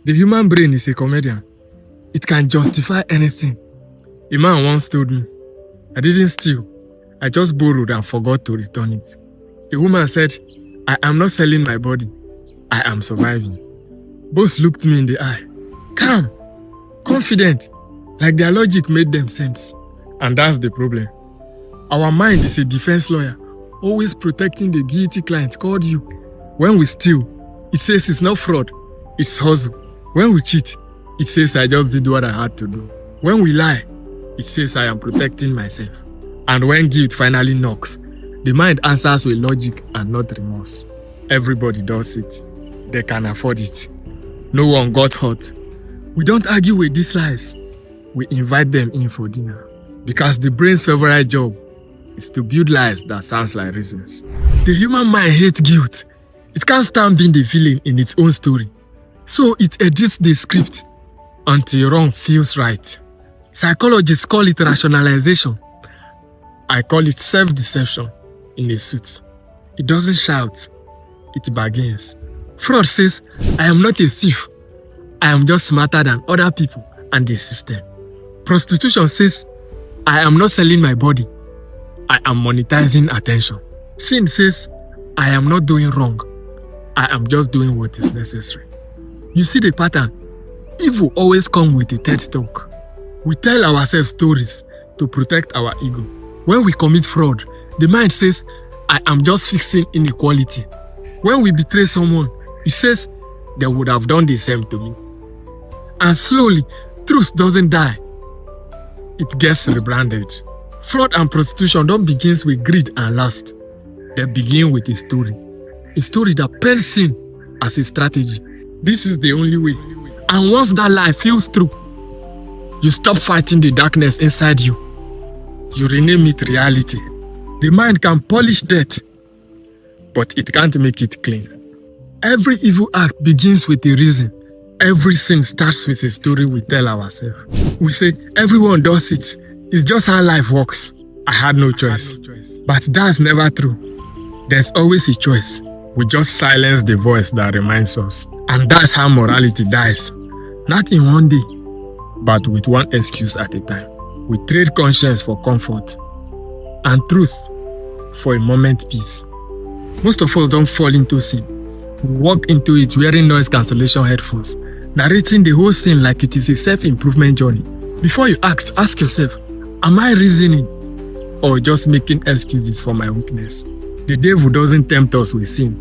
The human brain is a comedian. It can justify anything. A man once told me, I didn't steal. I just borrowed and forgot to return it. A woman said, I am not selling my body. I am surviving. Both looked me in the eye. Calm, confident, like their logic made them sense. And that's the problem. Our mind is a defense lawyer, always protecting the guilty client called you. When we steal, it says it's not fraud, it's hustle. When we cheat, it says I just did what I had to do. When we lie, it says I am protecting myself. And when guilt finally knocks, the mind answers with logic and not remorse. Everybody does it. They can afford it. No one got hurt. We don't argue with these lies. We invite them in for dinner. Because the brain's favorite job is to build lies that sounds like reasons. The human mind hates guilt. It can't stand being the villain in its own story. So it edits the script until wrong feels right. Psychologists call it rationalization. I call it self-deception in a suit. It doesn't shout, it bargains. Fraud says, I am not a thief. I am just smarter than other people and the system. Prostitution says, I am not selling my body. I am monetizing attention. Sin says, I am not doing wrong. I am just doing what is necessary. You see the pattern? Evil always comes with a TED talk. We tell ourselves stories to protect our ego. When we commit fraud, the mind says, I am just fixing inequality. When we betray someone, it says, they would have done the same to me. And slowly, truth doesn't die. It gets rebranded. Fraud and prostitution don't begin with greed and lust. They begin with a story. A story that paints sin as a strategy. This is the only way. And once that lie feels true, you stop fighting the darkness inside you. You rename it reality. The mind can polish death, but it can't make it clean. Every evil act begins with a reason. Every sin starts with a story we tell ourselves. We say, everyone does it. It's just how life works. I had no choice. But that's never true. There's always a choice. We just silence the voice that reminds us. And that's how morality dies. Not in one day, but with one excuse at a time. We trade conscience for comfort and truth for a moment peace. Most of us don't fall into sin. We walk into it wearing noise cancellation headphones, narrating the whole thing like it is a self-improvement journey. Before you act, ask yourself, am I reasoning or just making excuses for my weakness? The devil doesn't tempt us with sin.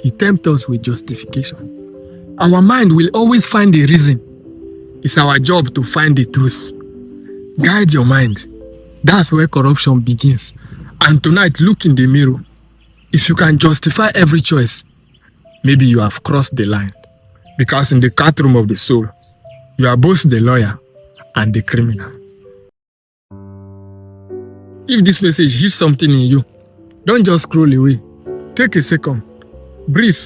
He tempts us with justification. Our mind will always find a reason. It's our job to find the truth. Guide your mind. That's where corruption begins. And tonight, look in the mirror. If you can justify every choice, maybe you have crossed the line. Because in the courtroom of the soul, you are both the lawyer and the criminal. If this message hits something in you, don't just scroll away. Take a second. Breathe.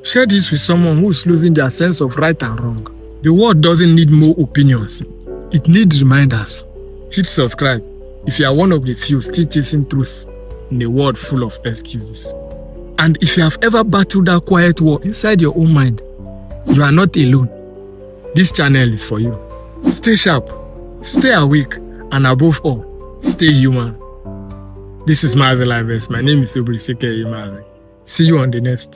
Share this with someone who is losing their sense of right and wrong. The world doesn't need more opinions. It needs reminders. Hit subscribe if you are one of the few still chasing truth in a world full of excuses. And if you have ever battled that quiet war inside your own mind, you are not alone. This channel is for you. Stay sharp, stay awake, and above all, stay human. This is Mazel Lives. My name is Obriseke Imaze. See you on the next.